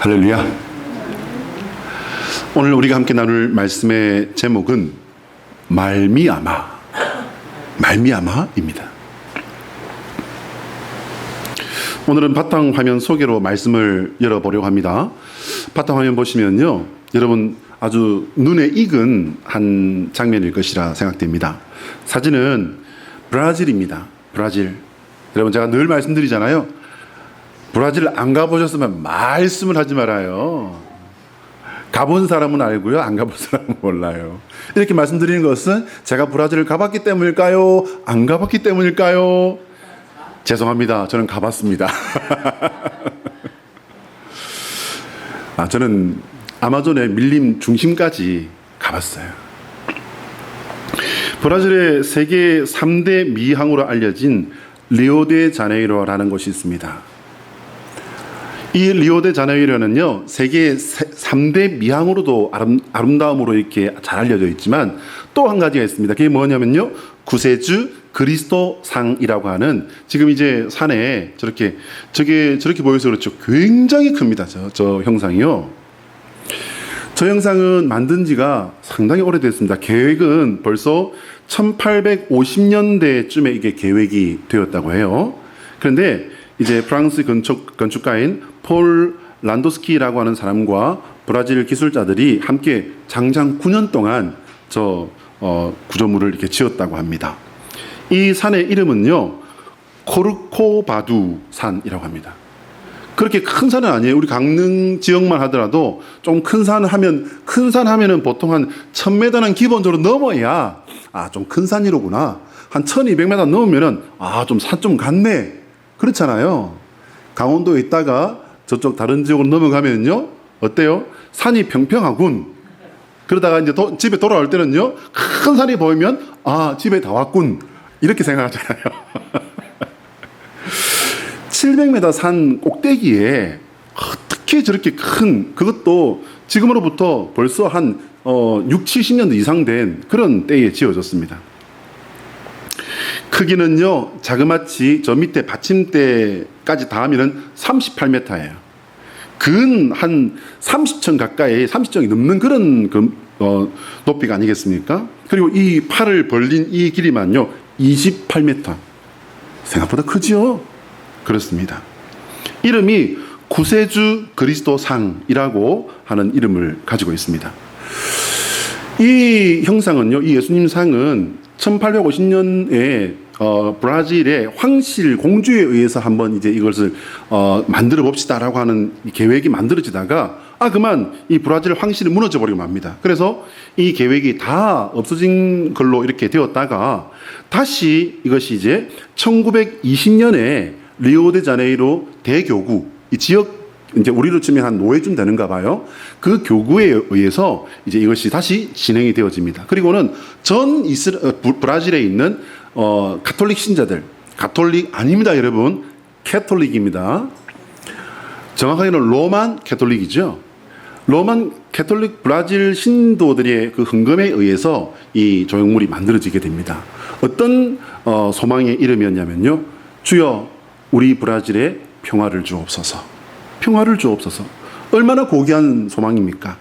할렐루야. 오늘 우리가 함께 나눌 말씀의 제목은 말미암아입니다. 오늘은 바탕화면 소개로 말씀을 열어보려고 합니다. 바탕화면 보시면요, 여러분 아주 눈에 익은 한 장면일 것이라 생각됩니다. 사진은 브라질입니다. 브라질. 여러분, 제가 늘 말씀드리잖아요. 브라질 안 가보셨으면 말씀을 하지 말아요. 가본 사람은 알고요, 안 가본 사람은 몰라요. 이렇게 말씀드리는 것은 제가 브라질을 가봤기 때문일까요? 안 가봤기 때문일까요? 죄송합니다. 저는 가봤습니다. 저는 아마존의 밀림 중심까지 가봤어요. 브라질의 세계 3대 미항으로 알려진 리오데자네이루라는 곳이 있습니다. 이 리오데자네이루는요, 세계 3대 미항으로도 아름다움으로 이렇게 잘 알려져 있지만 또 한 가지가 있습니다. 그게 뭐냐면요, 구세주 그리스도상이라고 하는, 지금 이제 산에 저렇게 보여서 그렇죠, 굉장히 큽니다. 저 형상이요. 저 형상은 만든 지가 상당히 오래됐습니다. 계획은 벌써 1850년대쯤에 이게 계획이 되었다고 해요. 그런데 이제 프랑스 건축가인 폴 란도스키라고 하는 사람과 브라질 기술자들이 함께 장장 9년 동안 저 구조물을 이렇게 지었다고 합니다. 이 산의 이름은요, 코르코바두 산이라고 합니다. 그렇게 큰 산은 아니에요. 우리 강릉 지역만 하더라도 좀 큰 산 하면은 보통 한 1000m는 기본적으로 넘어야 좀 큰 산이로구나. 한 1200m 넘으면은 좀 산 좀 갔네. 그렇잖아요. 강원도에 있다가 저쪽 다른 지역으로 넘어가면요, 어때요? 산이 평평하군. 그러다가 이제 집에 돌아올 때는요, 큰 산이 보이면 집에 다 왔군, 이렇게 생각하잖아요. 700m 산 꼭대기에 어떻게 저렇게 큰, 그것도 지금으로부터 벌써 한 6, 70년도 이상 된 그런 때에 지어졌습니다. 크기는요, 자그마치 저 밑에 받침대까지 다 하면은 38m예요. 근 한 30층 가까이, 30층이 넘는 그런 높이가 아니겠습니까? 그리고 이 팔을 벌린 이 길이만요, 28m. 생각보다 크지요? 그렇습니다. 이름이 구세주 그리스도상이라고 하는 이름을 가지고 있습니다. 이 형상은요, 이 예수님 상은 1850년에 브라질의 황실 공주에 의해서 한번 이제 이것을 만들어 봅시다라고 하는 계획이 만들어지다가 그만 이 브라질 황실이 무너져 버리고 맙니다. 그래서 이 계획이 다 없어진 걸로 이렇게 되었다가 다시 이것이 이제 1920년에 리오데자네이루 대교구, 이 지역, 이제 우리로 치면 한 노예쯤 되는가 봐요. 그 교구에 의해서 이제 이것이 다시 진행이 되어집니다. 그리고는 브라질에 있는 가톨릭 신자들, 가톨릭 아닙니다, 여러분. 캐톨릭입니다. 정확하게는 로만 캐톨릭이죠. 로만 캐톨릭 브라질 신도들의 그 헌금에 의해서 이 조형물이 만들어지게 됩니다. 어떤 소망의 이름이었냐면요, 주여 우리 브라질에 평화를 주옵소서. 평화를 주옵소서. 얼마나 고귀한 소망입니까?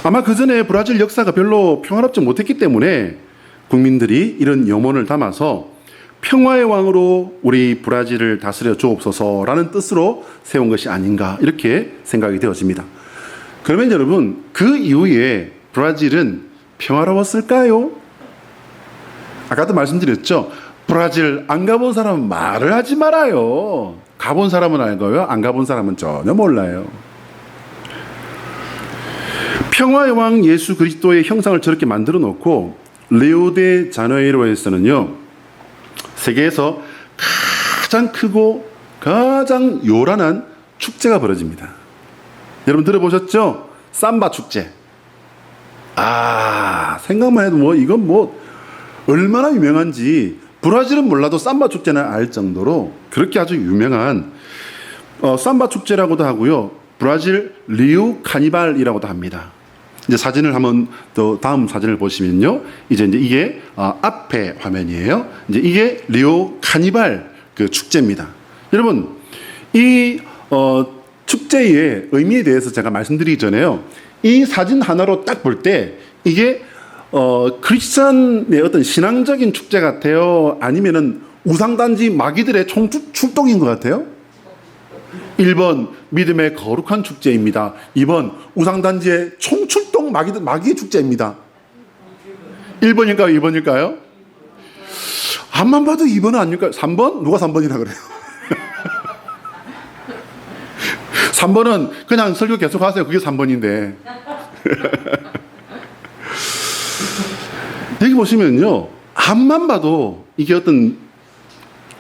아마 그 전에 브라질 역사가 별로 평화롭지 못했기 때문에 국민들이 이런 염원을 담아서 평화의 왕으로 우리 브라질을 다스려 주옵소서라는 뜻으로 세운 것이 아닌가, 이렇게 생각이 되어집니다. 그러면 여러분, 그 이후에 브라질은 평화로웠을까요? 아까도 말씀드렸죠. 브라질 안 가본 사람은 말을 하지 말아요. 가본 사람은 알고요, 안 가본 사람은 전혀 몰라요. 평화의 왕 예수 그리스도의 형상을 저렇게 만들어 놓고 리오데자네이루에서는요, 세계에서 가장 크고 가장 요란한 축제가 벌어집니다. 여러분 들어보셨죠? 삼바 축제. 생각만 해도 이건 얼마나 유명한지, 브라질은 몰라도 삼바 축제는 알 정도로 그렇게 아주 유명한 삼바 축제라고도 하고요, 브라질 리우 카니발이라고도 합니다. 이제 사진을 한번 또 다음 사진을 보시면요, 이제 이게 앞에 화면이에요. 이제 이게 리우 카니발 그 축제입니다. 여러분, 이 축제의 의미에 대해서 제가 말씀드리기 전에요. 이 사진 하나로 딱 볼 때 이게 크리스천의 어떤 신앙적인 축제 같아요? 아니면은 우상단지 마귀들의 총출동인 것 같아요? 1번 믿음의 거룩한 축제입니다. 2번 우상단지의 총출동 마귀의 축제입니다. 1번일까요? 2번일까요? 앞만 봐도 2번은 아닐까요? 3번? 누가 3번이라 그래요? 3번은 그냥 설교 계속 하세요. 그게 3번인데. 여기 보시면요. 앞만 봐도 이게 어떤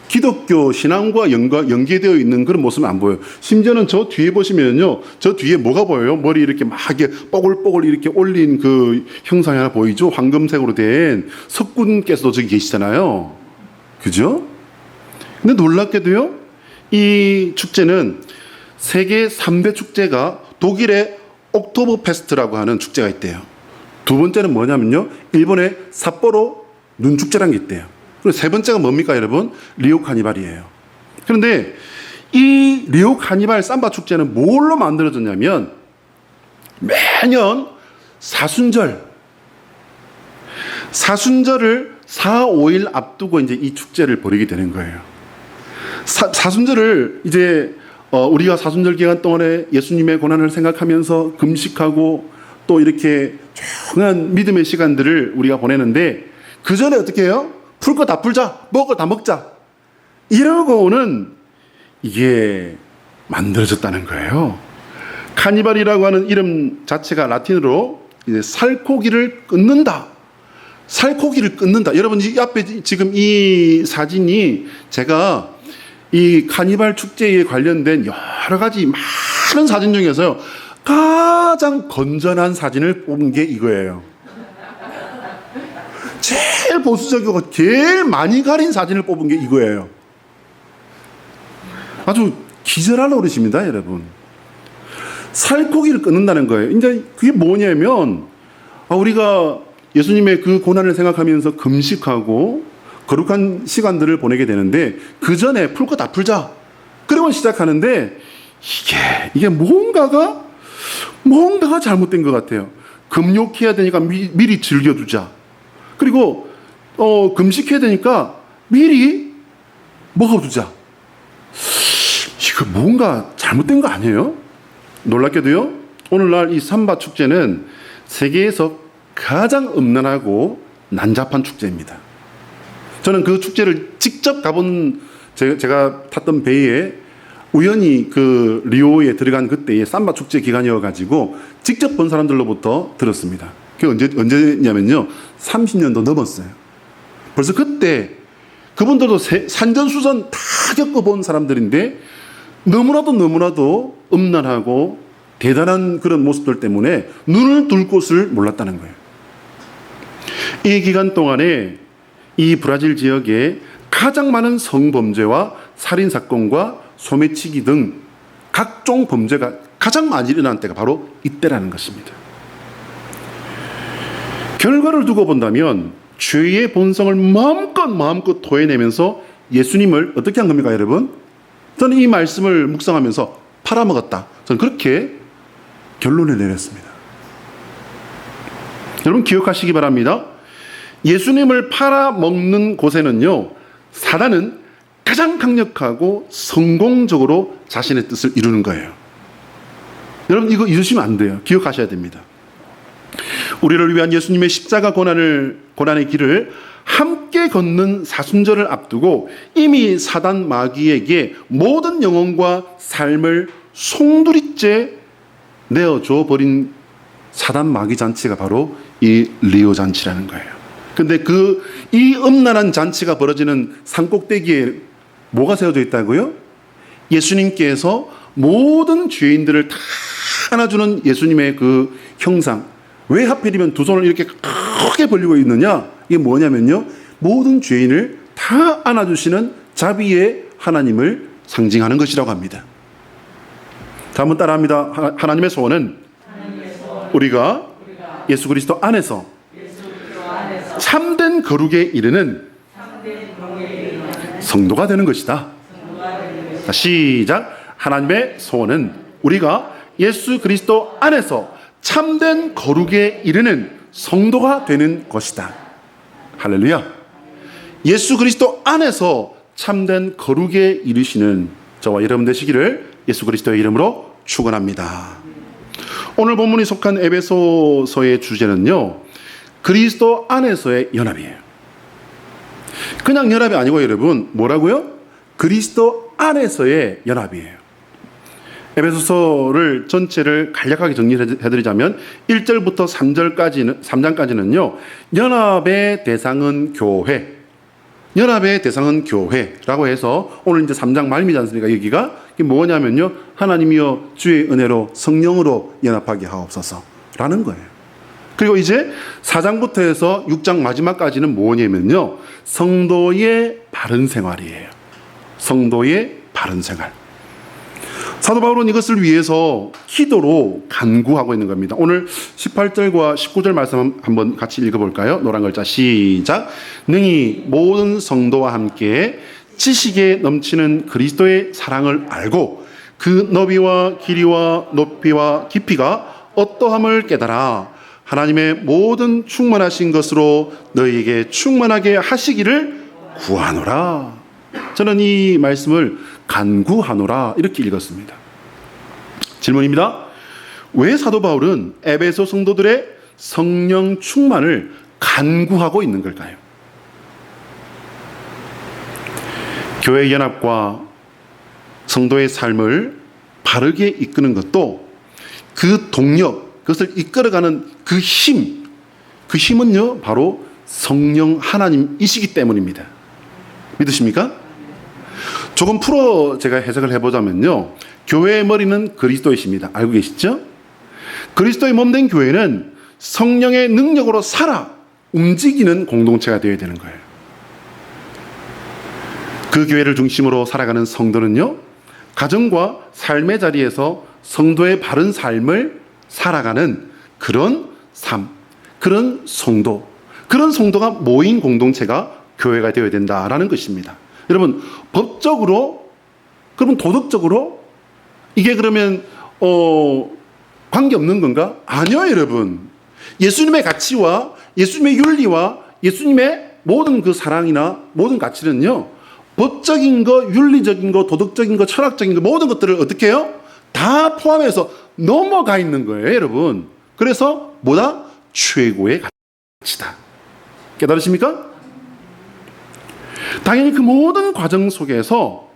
기독교 신앙과 연계되어 있는 그런 모습은 안 보여요. 심지어는 저 뒤에 보시면요. 저 뒤에 뭐가 보여요? 머리 이렇게 막 이렇게 뽀글뽀글 이렇게 올린 그 형상이 하나 보이죠? 황금색으로 된 석군께서도 저기 계시잖아요. 그죠? 근데 놀랍게도요. 이 축제는 세계 3대 축제가 독일의 옥토버 페스트라고 하는 축제가 있대요. 두 번째는 뭐냐면요. 일본의 삿포로 눈축제라는 게 있대요. 그리고 세 번째가 뭡니까, 여러분? 리오 카니발이에요. 그런데 이 리오 카니발 삼바 축제는 뭘로 만들어졌냐면 매년 사순절을 4, 5일 앞두고 이제 이 축제를 벌이게 되는 거예요. 사순절을 이제 우리가 사순절 기간 동안에 예수님의 고난을 생각하면서 금식하고 또 이렇게 조용한 믿음의 시간들을 우리가 보내는데 그 전에 어떻게 해요? 풀 거 다 풀자, 먹을 거 다 먹자. 이러고는 이게 만들어졌다는 거예요. 카니발이라고 하는 이름 자체가 라틴어로 이제 살코기를 끊는다. 살코기를 끊는다. 여러분 이 앞에 지금 이 사진이 제가 이 카니발 축제에 관련된 여러 가지 많은 사진 중에서요. 가장 건전한 사진을 뽑은 게 이거예요. 제일 보수적이고 제일 많이 가린 사진을 뽑은 게 이거예요. 아주 기절할 노릇입니다, 여러분. 살코기를 끊는다는 거예요. 이제 그게 뭐냐면 우리가 예수님의 그 고난을 생각하면서 금식하고 거룩한 시간들을 보내게 되는데 그 전에 풀 거 다 풀자. 그러고 시작하는데 이게 뭔가가 잘못된 것 같아요. 금욕해야 되니까 미리 즐겨두자. 그리고 금식해야 되니까 미리 먹어두자. 이거 뭔가 잘못된 거 아니에요? 놀랍게도요. 오늘날 이 삼바 축제는 세계에서 가장 음란하고 난잡한 축제입니다. 저는 그 축제를 직접 가본 제가 탔던 배에 우연히 그 리오에 들어간 그때의 삼바 축제 기간이어가지고 직접 본 사람들로부터 들었습니다. 그게 언제냐면요. 30년도 넘었어요. 벌써 그때 그분들도 산전수전 다 겪어본 사람들인데 너무나도 음란하고 대단한 그런 모습들 때문에 눈을 둘 곳을 몰랐다는 거예요. 이 기간 동안에 이 브라질 지역에 가장 많은 성범죄와 살인사건과 소매치기 등 각종 범죄가 가장 많이 일어난 때가 바로 이때라는 것입니다. 결과를 두고 본다면 죄의 본성을 마음껏 토해내면서 예수님을 어떻게 한 겁니까, 여러분? 저는 이 말씀을 묵상하면서 팔아먹었다. 저는 그렇게 결론을 내렸습니다. 여러분 기억하시기 바랍니다. 예수님을 팔아먹는 곳에는요, 사단은 가장 강력하고 성공적으로 자신의 뜻을 이루는 거예요. 여러분 이거 잊으시면 안 돼요. 기억하셔야 됩니다. 우리를 위한 예수님의 십자가 고난의 길을 함께 걷는 사순절을 앞두고 이미 사단 마귀에게 모든 영혼과 삶을 송두리째 내어줘 버린 사단 마귀 잔치가 바로 이 리오 잔치라는 거예요. 근데 이 음란한 잔치가 벌어지는 산꼭대기에 뭐가 세워져 있다고요? 예수님께서 모든 죄인들을 다 안아주는 예수님의 그 형상. 왜 하필이면 두 손을 이렇게 크게 벌리고 있느냐? 이게 뭐냐면요. 모든 죄인을 다 안아주시는 자비의 하나님을 상징하는 것이라고 합니다. 자, 한번 따라합니다. 하나님의 소원은 우리가 예수 그리스도 안에서 참된 거룩에 이르는 성도가 되는 것이다. 자, 시작. 하나님의 소원은 우리가 예수 그리스도 안에서 참된 거룩에 이르는 성도가 되는 것이다. 할렐루야. 예수 그리스도 안에서 참된 거룩에 이르시는 저와 여러분 되시기를 예수 그리스도의 이름으로 축원합니다. 오늘 본문이 속한 에베소서의 주제는요, 그리스도 안에서의 연합이에요. 그냥 연합이 아니고 여러분, 뭐라고요? 그리스도 안에서의 연합이에요. 에베소서를 전체를 간략하게 정리해드리자면 1절부터 3장까지는요, 연합의 대상은 교회, 연합의 대상은 교회라고 해서 오늘 이제 3장 말미지 않습니까? 여기가 이게 뭐냐면요, 하나님이여 주의 은혜로 성령으로 연합하게 하옵소서라는 거예요. 그리고 이제 4장부터 해서 6장 마지막까지는 뭐냐면요, 성도의 바른 생활이에요. 성도의 바른 생활. 사도 바울은 이것을 위해서 기도로 간구하고 있는 겁니다. 오늘 18절과 19절 말씀 한번 같이 읽어볼까요? 노란 글자 시작. 능히 모든 성도와 함께 지식에 넘치는 그리스도의 사랑을 알고 그 너비와 길이와 높이와 깊이가 어떠함을 깨달아 하나님의 모든 충만하신 것으로 너희에게 충만하게 하시기를 구하노라. 저는 이 말씀을 간구하노라 이렇게 읽었습니다. 질문입니다. 왜 사도 바울은 에베소 성도들의 성령 충만을 간구하고 있는 걸까요? 교회 연합과 성도의 삶을 바르게 이끄는 것도 그 동력, 그것을 이끌어가는 그 힘, 그 힘은요 바로 성령 하나님이시기 때문입니다. 믿으십니까? 조금 풀어 제가 해석을 해보자면요, 교회의 머리는 그리스도이십니다. 알고 계시죠? 그리스도의 몸된 교회는 성령의 능력으로 살아 움직이는 공동체가 되어야 되는 거예요. 그 교회를 중심으로 살아가는 성도는요, 가정과 삶의 자리에서 성도의 바른 삶을 살아가는 그런 삶, 그런 성도, 그런 성도가 모인 공동체가 교회가 되어야 된다라는 것입니다. 여러분, 법적으로, 그러면 도덕적으로 이게 그러면 관계없는 건가? 아니요, 여러분. 예수님의 가치와 예수님의 윤리와 예수님의 모든 그 사랑이나 모든 가치는요, 법적인 거, 윤리적인 거, 도덕적인 거, 철학적인 거, 모든 것들을 어떻게 해요? 다 포함해서 넘어가 있는 거예요, 여러분. 그래서 뭐다? 최고의 가치다. 깨달으십니까? 당연히 그 모든 과정 속에서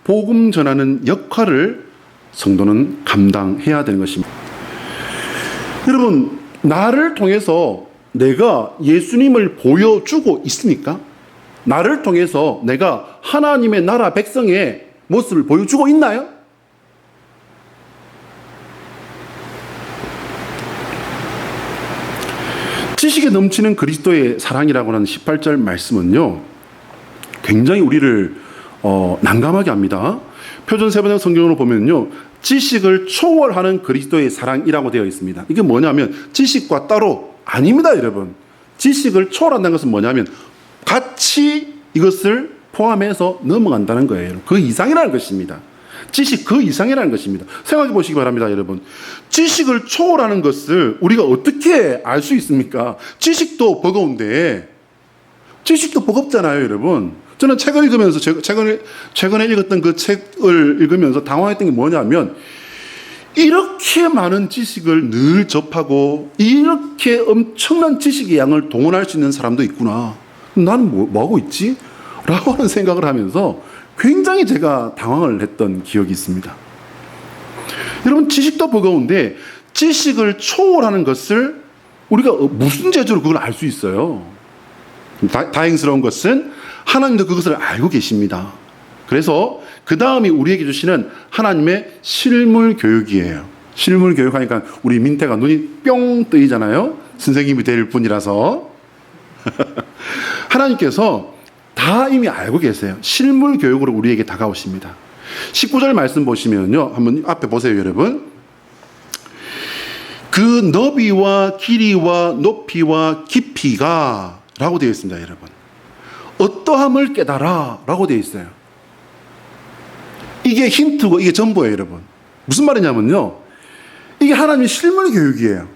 복음 전하는 역할을 성도는 감당해야 되는 것입니다. 여러분, 나를 통해서 내가 예수님을 보여주고 있습니까? 나를 통해서 내가 하나님의 나라 백성의 모습을 보여주고 있나요? 지식에 넘치는 그리스도의 사랑이라고 하는 18절 말씀은요, 굉장히 우리를 난감하게 합니다. 표준 세번역 성경으로 보면요, 지식을 초월하는 그리스도의 사랑이라고 되어 있습니다. 이게 뭐냐면 지식과 따로 아닙니다, 여러분. 지식을 초월한다는 것은 뭐냐면 같이 이것을 포함해서 넘어간다는 거예요. 그 이상이라는 것입니다. 지식 그 이상이라는 것입니다. 생각해 보시기 바랍니다, 여러분. 지식을 초월하는 것을 우리가 어떻게 알 수 있습니까? 지식도 버거운데, 지식도 버겁잖아요, 여러분. 저는 책을 읽으면서, 최근에 읽었던 그 책을 읽으면서 당황했던 게 뭐냐면, 이렇게 많은 지식을 늘 접하고, 이렇게 엄청난 지식의 양을 동원할 수 있는 사람도 있구나. 나는 뭐 하고 있지? 라고 하는 생각을 하면서 굉장히 제가 당황을 했던 기억이 있습니다. 여러분, 지식도 버거운데, 지식을 초월하는 것을 우리가 무슨 재주로 그걸 알 수 있어요? 다행스러운 것은 하나님도 그것을 알고 계십니다. 그래서 그 다음이 우리에게 주시는 하나님의 실물 교육이에요. 실물 교육하니까 우리 민태가 눈이 뿅 뜨이잖아요. 선생님이 될 분이라서. 하나님께서 다 이미 알고 계세요. 실물 교육으로 우리에게 다가오십니다. 19절 말씀 보시면요, 한번 앞에 보세요, 여러분. 그 너비와 길이와 높이와 깊이가 라고 되어 있습니다, 여러분. 어떠함을 깨달아 라고 되어 있어요. 이게 힌트고 이게 전부예요, 여러분. 무슨 말이냐면요, 이게 하나님의 실물 교육이에요.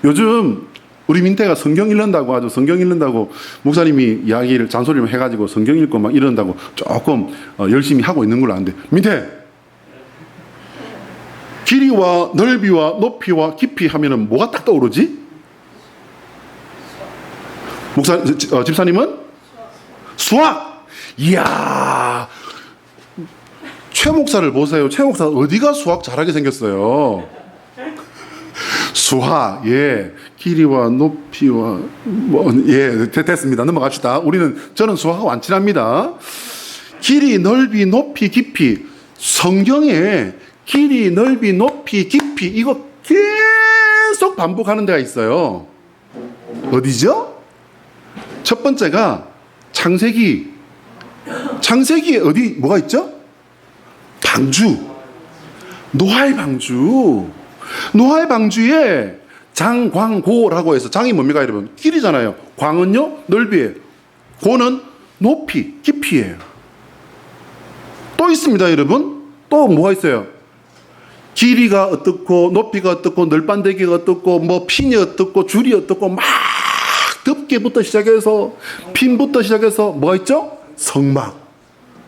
요즘 우리 민태가 성경 읽는다고 아주 성경 읽는다고 목사님이 이야기를 잔소리를 해가지고 성경 읽고 막 이런다고 조금 열심히 하고 있는 걸로 아는데, 민태 길이와 넓이와 높이와 깊이 하면은 뭐가 딱 떠오르지? 집사님은? 수학! 이야, 최 목사를 보세요. 최 목사 어디가 수학 잘하게 생겼어요. 수학, 예, 길이와 높이와 예, 됐습니다. 넘어갑시다. 저는 수학하고 안 친합니다. 길이, 넓이, 높이, 깊이. 성경에 길이, 넓이, 높이, 깊이 이거 계속 반복하는 데가 있어요. 어디죠? 첫 번째가 창세기에 어디 뭐가 있죠? 방주. 노아의 방주에 장광고라고 해서, 장이 뭡니까 여러분? 길이잖아요. 광은요 넓이에요. 고는 높이, 깊이에요. 또 있습니다 여러분. 또 뭐가 있어요? 길이가 어떻고 높이가 어떻고 널빤데기가 어떻고 뭐 핀이 어떻고 줄이 어떻고 막 덮개부터 시작해서 핀부터 시작해서 뭐가 있죠? 성막.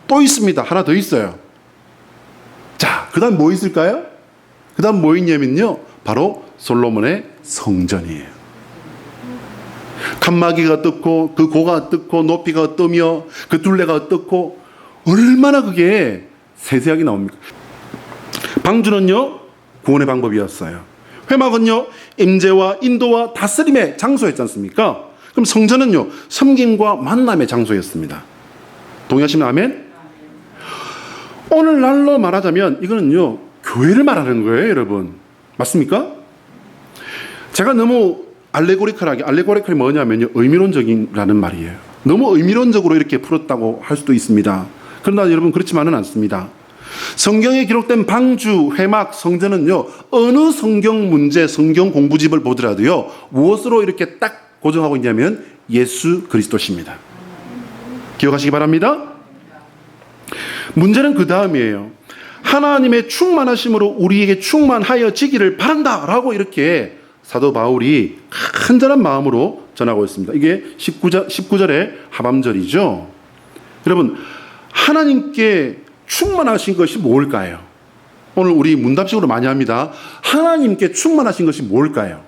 또 있습니다. 하나 더 있어요. 자, 그 다음 뭐 있을까요? 그 다음 뭐 있냐면요, 바로 솔로몬의 성전이에요. 칸막이가 어떻고 그 고가 어떻고 높이가 어떠며 그 둘레가 어떻고 얼마나 그게 세세하게 나옵니까? 방주는요 구원의 방법이었어요. 회막은요 임재와 인도와 다스림의 장소였지 않습니까? 그럼 성전은요 섬김과 만남의 장소였습니다. 동의하시면 아멘? 오늘날로 말하자면 이거는요 교회를 말하는 거예요 여러분. 맞습니까? 제가 너무 알레고리컬이 뭐냐면요 의미론적이라는 말이에요. 너무 의미론적으로 이렇게 풀었다고 할 수도 있습니다. 그러나 여러분 그렇지만은 않습니다. 성경에 기록된 방주, 회막, 성전은요 어느 성경 문제, 성경 공부집을 보더라도요 무엇으로 이렇게 딱 고정하고 있냐면 예수 그리스도십니다. 기억하시기 바랍니다. 문제는 그 다음이에요. 하나님의 충만하심으로 우리에게 충만하여지기를 바란다라고 이렇게 사도 바울이 간절한 마음으로 전하고 있습니다. 이게 19절의 하반절이죠. 여러분, 하나님께 충만하신 것이 뭘까요? 오늘 우리 문답식으로 많이 합니다. 하나님께 충만하신 것이 뭘까요?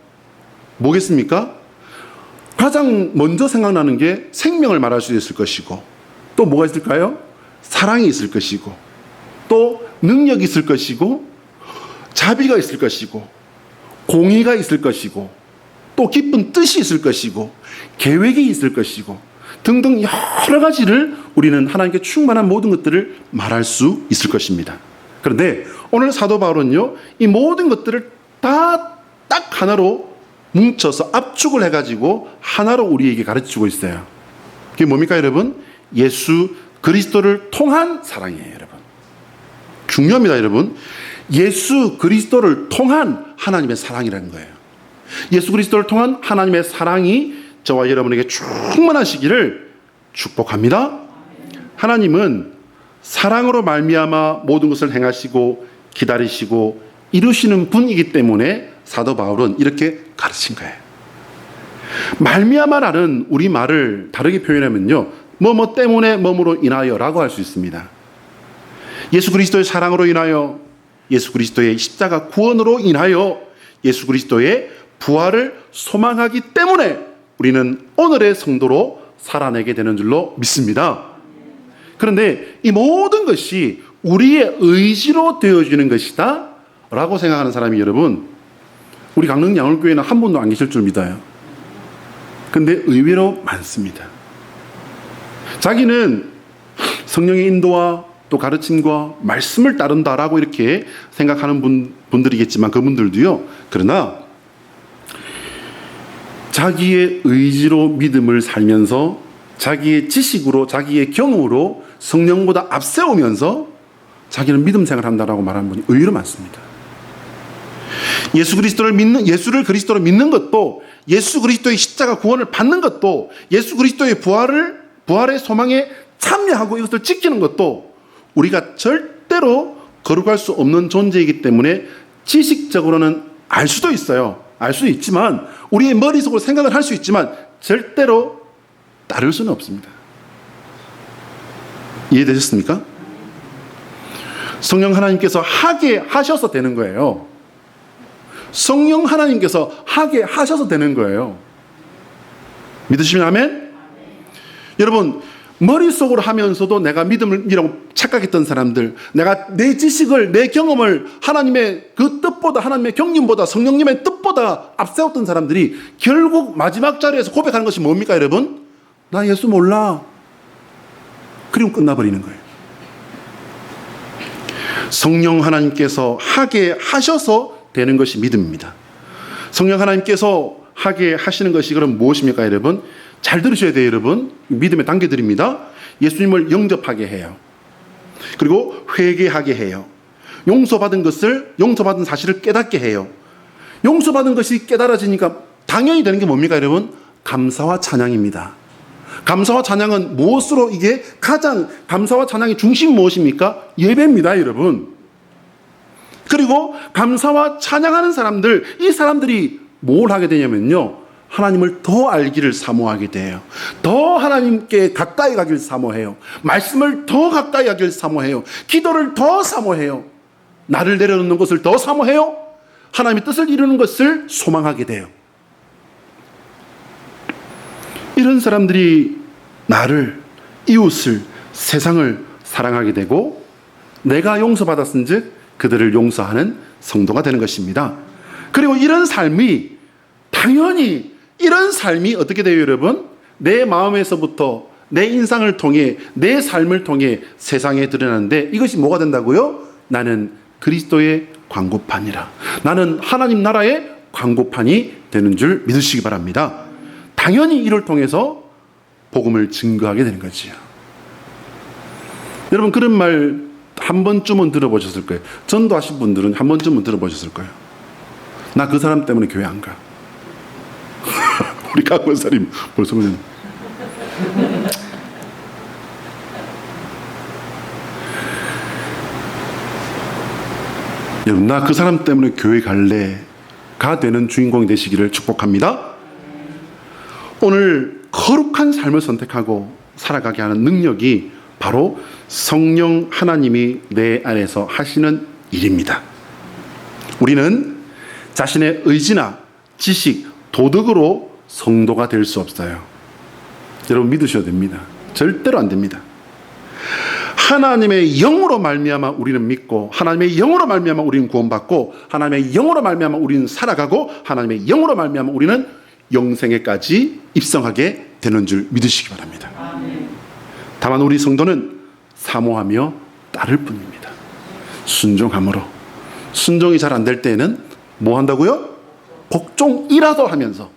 뭐겠습니까? 가장 먼저 생각나는 게 생명을 말할 수 있을 것이고, 또 뭐가 있을까요? 사랑이 있을 것이고, 또 능력이 있을 것이고, 자비가 있을 것이고, 공의가 있을 것이고, 또 깊은 뜻이 있을 것이고, 계획이 있을 것이고 등등 여러 가지를 우리는 하나님께 충만한 모든 것들을 말할 수 있을 것입니다. 그런데 오늘 사도 바울은요 이 모든 것들을 다 딱 하나로 뭉쳐서 압축을 해가지고 하나로 우리에게 가르치고 있어요. 그게 뭡니까 여러분? 예수 그리스도를 통한 사랑이에요 여러분. 중요합니다 여러분. 예수 그리스도를 통한 하나님의 사랑이라는 거예요. 예수 그리스도를 통한 하나님의 사랑이 저와 여러분에게 충만하시기를 축복합니다. 하나님은 사랑으로 말미암아 모든 것을 행하시고 기다리시고 이루시는 분이기 때문에 사도 바울은 이렇게 가르친 거예요. 말미암아라는 우리말을 다르게 표현하면요 뭐뭐 때문에 뭐뭐로 인하여라고 할 수 있습니다. 예수 그리스도의 사랑으로 인하여, 예수 그리스도의 십자가 구원으로 인하여, 예수 그리스도의 부활을 소망하기 때문에 우리는 오늘의 성도로 살아내게 되는 줄로 믿습니다. 그런데 이 모든 것이 우리의 의지로 되어지는 것이다 라고 생각하는 사람이 여러분, 우리 강릉 양울교회는 한 분도 안 계실 줄 믿어요. 근데 의외로 많습니다. 자기는 성령의 인도와 또 가르침과 말씀을 따른다라고 이렇게 생각하는 분들이겠지만 그분들도요, 그러나 자기의 의지로 믿음을 살면서 자기의 지식으로 자기의 경험으로 성령보다 앞세우면서 자기는 믿음 생활을 한다라고 말하는 분이 의외로 많습니다. 예수를 그리스도로 믿는 것도, 예수 그리스도의 십자가 구원을 받는 것도, 예수 그리스도의 부활의 소망에 참여하고 이것을 지키는 것도 우리가 절대로 거룩할 수 없는 존재이기 때문에 지식적으로는 알 수도 있어요. 알 수도 있지만 우리의 머릿속으로 생각을 할 수 있지만 절대로 따를 수는 없습니다. 이해되셨습니까? 성령 하나님께서 하게 하셔서 되는 거예요. 성령 하나님께서 하게 하셔서 되는 거예요. 믿으시면 아멘? 여러분, 머릿속으로 하면서도 내가 믿음이라고 착각했던 사람들, 내가 내 지식을, 내 경험을 하나님의 그 뜻보다, 하나님의 경륜보다, 성령님의 뜻보다 앞세웠던 사람들이 결국 마지막 자리에서 고백하는 것이 뭡니까, 여러분? 나 예수 몰라. 그리고 끝나버리는 거예요. 성령 하나님께서 하게 하셔서 되는 것이 믿음입니다. 성령 하나님께서 하게 하시는 것이 그럼 무엇입니까, 여러분? 잘 들으셔야 돼요, 여러분. 믿음의 단계들입니다. 예수님을 영접하게 해요. 그리고 회개하게 해요. 용서받은 사실을 깨닫게 해요. 용서받은 것이 깨달아지니까 당연히 되는 게 뭡니까, 여러분? 감사와 찬양입니다. 감사와 찬양은 무엇으로 이게 가장 감사와 찬양의 중심 무엇입니까? 예배입니다, 여러분. 그리고 감사와 찬양하는 사람들, 이 사람들이 뭘 하게 되냐면요, 하나님을 더 알기를 사모하게 돼요. 더 하나님께 가까이 가기를 사모해요. 말씀을 더 가까이 하기를 사모해요. 기도를 더 사모해요. 나를 내려놓는 것을 더 사모해요. 하나님의 뜻을 이루는 것을 소망하게 돼요. 이런 사람들이 나를, 이웃을, 세상을 사랑하게 되고 내가 용서받았은 즉 그들을 용서하는 성도가 되는 것입니다. 그리고 이런 삶이 당연히 이런 삶이 어떻게 돼요, 여러분? 내 마음에서부터 내 인상을 통해 내 삶을 통해 세상에 드러나는데 이것이 뭐가 된다고요? 나는 그리스도의 광고판이라. 나는 하나님 나라의 광고판이 되는 줄 믿으시기 바랍니다. 당연히 이를 통해서 복음을 증거하게 되는 거지요. 여러분, 그런 말 한 번쯤은 들어보셨을 거예요. 전도하신 분들은 한 번쯤은 들어보셨을 거예요. 나 그 사람 때문에 교회 안 가. 우리 강권사님 벌써 그냥 여러분, 나 그 사람 때문에 교회 갈래가 되는 주인공이 되시기를 축복합니다. 오늘 거룩한 삶을 선택하고 살아가게 하는 능력이 바로 성령 하나님이 내 안에서 하시는 일입니다. 우리는 자신의 의지나 지식, 도덕으로 성도가 될 수 없어요. 여러분, 믿으셔야 됩니다. 절대로 안 됩니다. 하나님의 영으로 말미암아 우리는 믿고, 하나님의 영으로 말미암아 우리는 구원받고, 하나님의 영으로 말미암아 우리는 살아가고, 하나님의 영으로 말미암아 우리는 영생에까지 입성하게 되는 줄 믿으시기 바랍니다. 다만 우리 성도는 사모하며 따를 뿐입니다. 순종함으로. 순종이 잘 안 될 때에는 뭐 한다고요? 복종이라도 하면서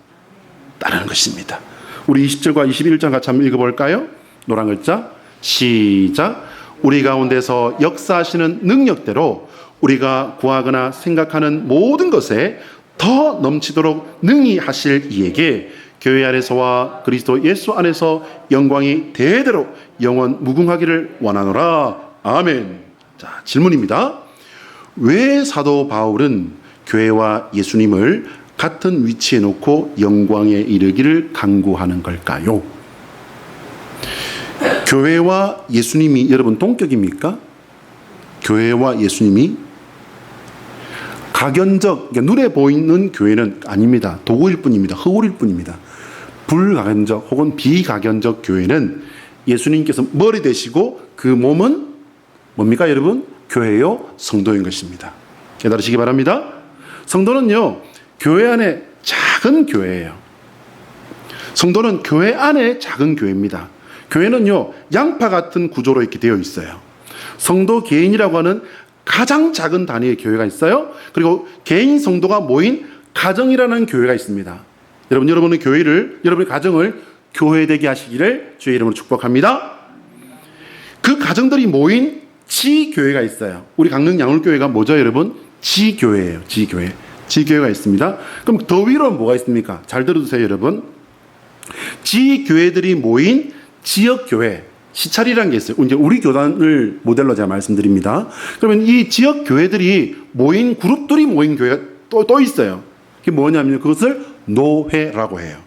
따르는 것입니다. 우리 20절과 21절 같이 한번 읽어볼까요? 노란 글자 시작. 우리 가운데서 역사하시는 능력대로 우리가 구하거나 생각하는 모든 것에 더 넘치도록 능히 하실 이에게 교회 안에서와 그리스도 예수 안에서 영광이 대대로 영원 무궁하기를 원하노라. 아멘. 자, 질문입니다. 왜 사도 바울은 교회와 예수님을 같은 위치에 놓고 영광에 이르기를 간구하는 걸까요? 교회와 예수님이 여러분 동격입니까? 교회와 예수님이 각연적, 그러니까 눈에 보이는 교회는 아닙니다. 도구일 뿐입니다. 허울일 뿐입니다. 불각연적 혹은 비각연적 교회는 예수님께서 머리 되시고 그 몸은 뭡니까, 여러분? 교회요, 성도인 것입니다. 깨달으시기 바랍니다. 성도는요, 교회 안에 작은 교회예요. 성도는 교회 안에 작은 교회입니다. 교회는요, 양파 같은 구조로 이렇게 되어 있어요. 성도 개인이라고 하는 가장 작은 단위의 교회가 있어요. 그리고 개인 성도가 모인 가정이라는 교회가 있습니다. 여러분의 교회를, 여러분의 가정을 교회되게 하시기를 주의 이름으로 축복합니다. 그 가정들이 모인 지교회가 있어요. 우리 강릉 양울교회가 뭐죠, 여러분? 지교회예요. 지교회. 지교회가 있습니다. 그럼 더 위로는 뭐가 있습니까? 잘 들어주세요, 여러분. 지교회들이 모인 지역교회, 시찰이라는 게 있어요. 이제 우리 교단을 모델로 제가 말씀드립니다. 그러면 이 지역 교회들이 모인 그룹들이 모인 교회가 또 있어요. 그게 뭐냐면 그것을 노회라고 해요.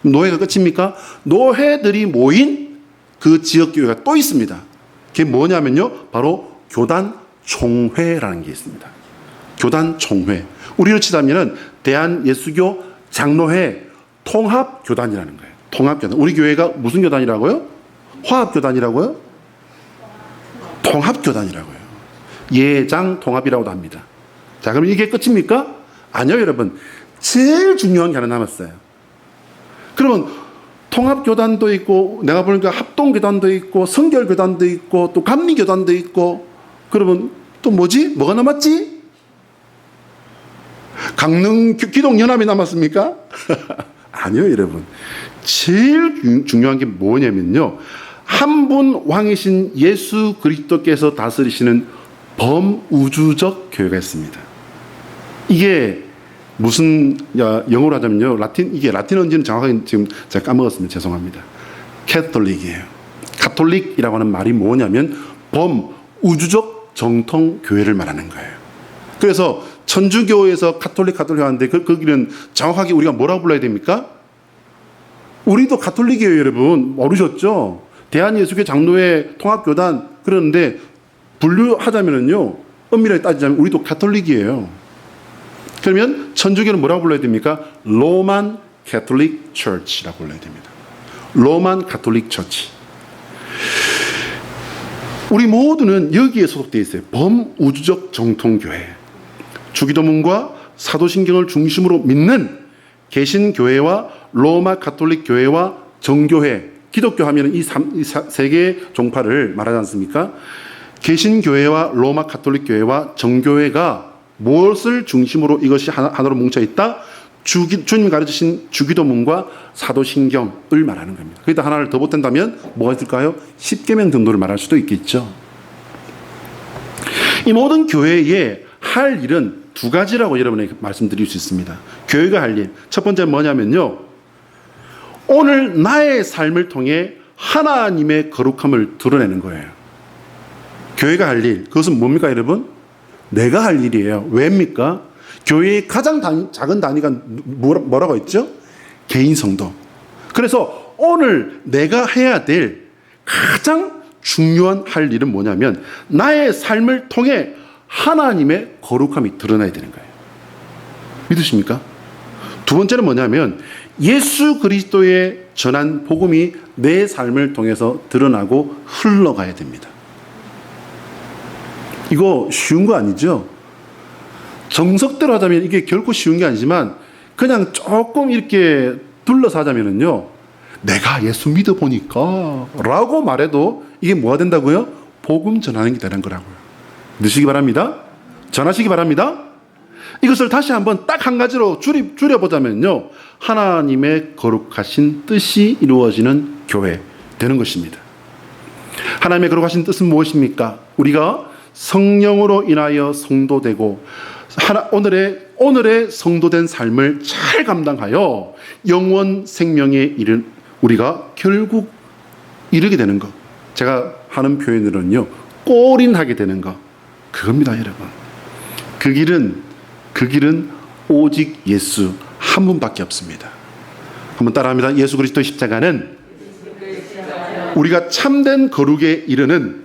노회가 끝입니까? 노회들이 모인 그 지역 교회가 또 있습니다. 그게 뭐냐면요, 바로 교단 총회라는 게 있습니다. 교단 총회. 우리로 치자면은 대한예수교 장로회 통합교단이라는 거예요. 통합교단. 우리 교회가 무슨 교단이라고요? 화합교단이라고요? 통합교단이라고요. 예장 통합이라고도 합니다. 자, 그럼 이게 끝입니까? 아니요, 여러분. 제일 중요한 게 하나 남았어요. 그러면 통합교단도 있고, 내가 보니까 합동교단도 있고, 성결교단도 있고, 또 감리교단도 있고, 그러면 또 뭐지? 뭐가 남았지? 강릉 기독연합이 남았습니까? 아니요, 여러분. 제일 중요한 게 뭐냐면요, 한 분 왕이신 예수 그리스도께서 다스리시는 범우주적 교회가 있습니다. 이게 무슨 영어로 하자면요, 이게 라틴어인지는 정확하게 지금 제가 까먹었습니다. 죄송합니다. 캐톨릭이에요. 가톨릭이라고 하는 말이 뭐냐면 범우주적 정통교회를 말하는 거예요. 그래서 천주교에서 가톨릭 하는데 거기는 정확하게 우리가 뭐라고 불러야 됩니까? 우리도 가톨릭이에요, 여러분. 모르셨죠? 대한예수교 장로회 통합교단. 그러는데 분류하자면요, 엄밀하게 따지자면 우리도 가톨릭이에요. 그러면 천주교는 뭐라고 불러야 됩니까? 로만 캐톨릭 처치라고 불러야 됩니다. 로만 가톨릭 처치. 우리 모두는 여기에 소속되어 있어요. 범우주적 정통교회. 주기도문과 사도신경을 중심으로 믿는 개신교회와 로마 가톨릭 교회와 정교회, 기독교 하면 이 세 개의 종파를 말하지 않습니까? 개신교회와 로마 가톨릭 교회와 정교회가 무엇을 중심으로 이것이 하나로 뭉쳐있다? 주님이 가르치신 주기도문과 사도신경을 말하는 겁니다. 거기다 하나를 더 보탠다면 뭐가 있을까요? 십계명 정도를 말할 수도 있겠죠. 이 모든 교회에 할 일은 두 가지라고 여러분에게 말씀드릴 수 있습니다. 교회가 할 일. 첫 번째는 뭐냐면요, 오늘 나의 삶을 통해 하나님의 거룩함을 드러내는 거예요. 교회가 할 일. 그것은 뭡니까, 여러분? 내가 할 일이에요. 왜입니까? 교회의 가장 작은 단위가 뭐라고 했죠? 개인 성도. 그래서 오늘 내가 해야 될 가장 중요한 할 일은 뭐냐면 나의 삶을 통해 하나님의 거룩함이 드러나야 되는 거예요. 믿으십니까? 두 번째는 뭐냐면 예수 그리스도의 전한 복음이 내 삶을 통해서 드러나고 흘러가야 됩니다. 이거 쉬운 거 아니죠? 정석대로 하자면 이게 결코 쉬운 게 아니지만 그냥 조금 이렇게 둘러서 하자면요, 내가 예수 믿어보니까 라고 말해도 이게 뭐가 된다고요? 복음 전하는 게 되는 거라고요. 넣으시기 바랍니다. 전하시기 바랍니다. 이것을 다시 한번 딱 한 가지로 줄여보자면요, 하나님의 거룩하신 뜻이 이루어지는 교회 되는 것입니다. 하나님의 거룩하신 뜻은 무엇입니까? 우리가 성령으로 인하여 성도되고 오늘의 성도된 삶을 잘 감당하여 영원 생명에 이른 우리가 결국 이르게 되는 것. 제가 하는 표현으로는요, 꼬린하게 되는 것. 그겁니다, 여러분. 그 길은 오직 예수 한 분밖에 없습니다. 한번 따라합니다. 예수 그리스도의 십자가는 우리가 참된 거룩에 이르는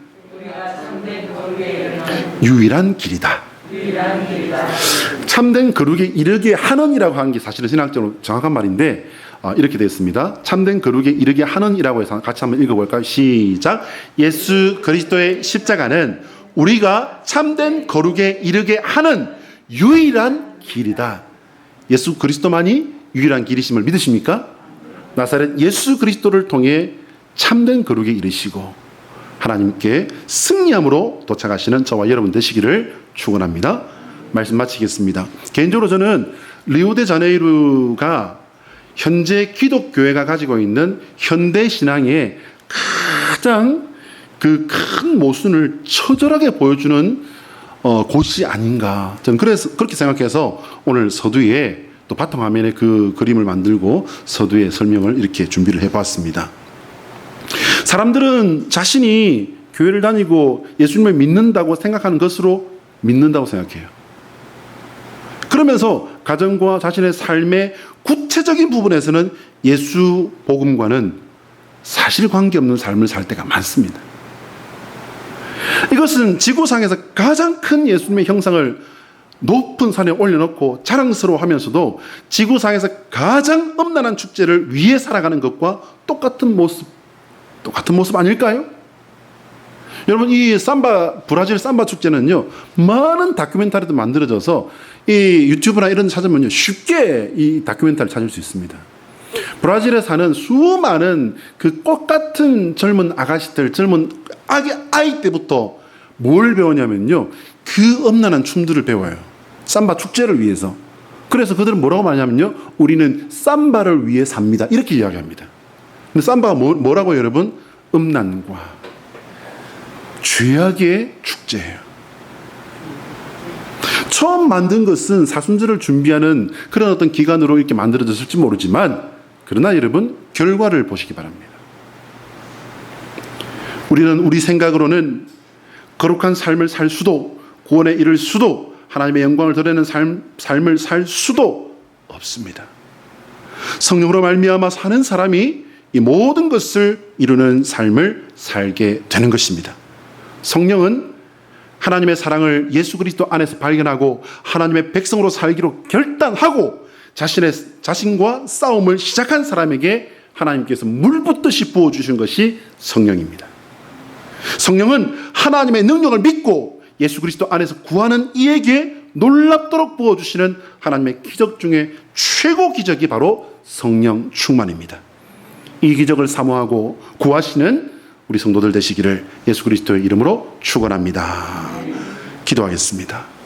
유일한 길이다. 참된 거룩에 이르게 하는이라고 하는 게 사실은 신학적으로 정확한 말인데, 이렇게 되어 있습니다. 참된 거룩에 이르게 하는이라고 해서 같이 한번 읽어볼까요? 시작. 예수 그리스도의 십자가는 우리가 참된 거룩에 이르게 하는 유일한 길이다. 예수 그리스도만이 유일한 길이심을 믿으십니까? 나사렛 예수 그리스도를 통해 참된 거룩에 이르시고 하나님께 승리함으로 도착하시는 저와 여러분 되시기를 축원합니다. 말씀 마치겠습니다. 개인적으로 저는 리오데자네이루가 현재 기독교회가 가지고 있는 현대 신앙의 가장 그 큰 모순을 처절하게 보여주는 곳이 아닌가. 저는 그렇게 생각해서 오늘 서두에 또 바탕화면에 그 그림을 만들고 서두에 설명을 이렇게 준비를 해봤습니다. 사람들은 자신이 교회를 다니고 예수님을 믿는다고 생각하는 것으로 믿는다고 생각해요. 그러면서 가정과 자신의 삶의 구체적인 부분에서는 예수 복음과는 사실관계 없는 삶을 살 때가 많습니다. 이것은 지구상에서 가장 큰 예수님의 형상을 높은 산에 올려놓고 자랑스러워하면서도 지구상에서 가장 엄난한 축제를 위해 살아가는 것과 똑같은 모습 아닐까요? 여러분, 이 브라질 삼바 축제는요, 많은 다큐멘터리도 만들어져서 이 유튜브나 이런 데 찾으면요, 쉽게 이 다큐멘터리를 찾을 수 있습니다. 브라질에 사는 수많은 그 꽃 같은 젊은 아가씨들, 젊은 아이 때부터 뭘 배우냐면요, 그 엄난한 춤들을 배워요. 삼바 축제를 위해서. 그래서 그들은 뭐라고 말하냐면요, 우리는 삼바를 위해 삽니다. 이렇게 이야기합니다. 근데 삼바가 뭐라고요, 여러분? 음란과 죄악의 축제예요. 처음 만든 것은 사순절을 준비하는 그런 어떤 기간으로 이렇게 만들어졌을지 모르지만, 그러나 여러분, 결과를 보시기 바랍니다. 우리는 우리 생각으로는 거룩한 삶을 살 수도, 구원에 이를 수도, 하나님의 영광을 드러내는 삶을 살 수도 없습니다. 성령으로 말미암아 사는 사람이 이 모든 것을 이루는 삶을 살게 되는 것입니다. 성령은 하나님의 사랑을 예수 그리스도 안에서 발견하고 하나님의 백성으로 살기로 결단하고 자신과 싸움을 시작한 사람에게 하나님께서 물 붓듯이 부어주신 것이 성령입니다. 성령은 하나님의 능력을 믿고 예수 그리스도 안에서 구하는 이에게 놀랍도록 부어주시는 하나님의 기적 중에 최고 기적이 바로 성령 충만입니다. 이 기적을 사모하고 구하시는 우리 성도들 되시기를 예수 그리스도의 이름으로 축원합니다. 기도하겠습니다.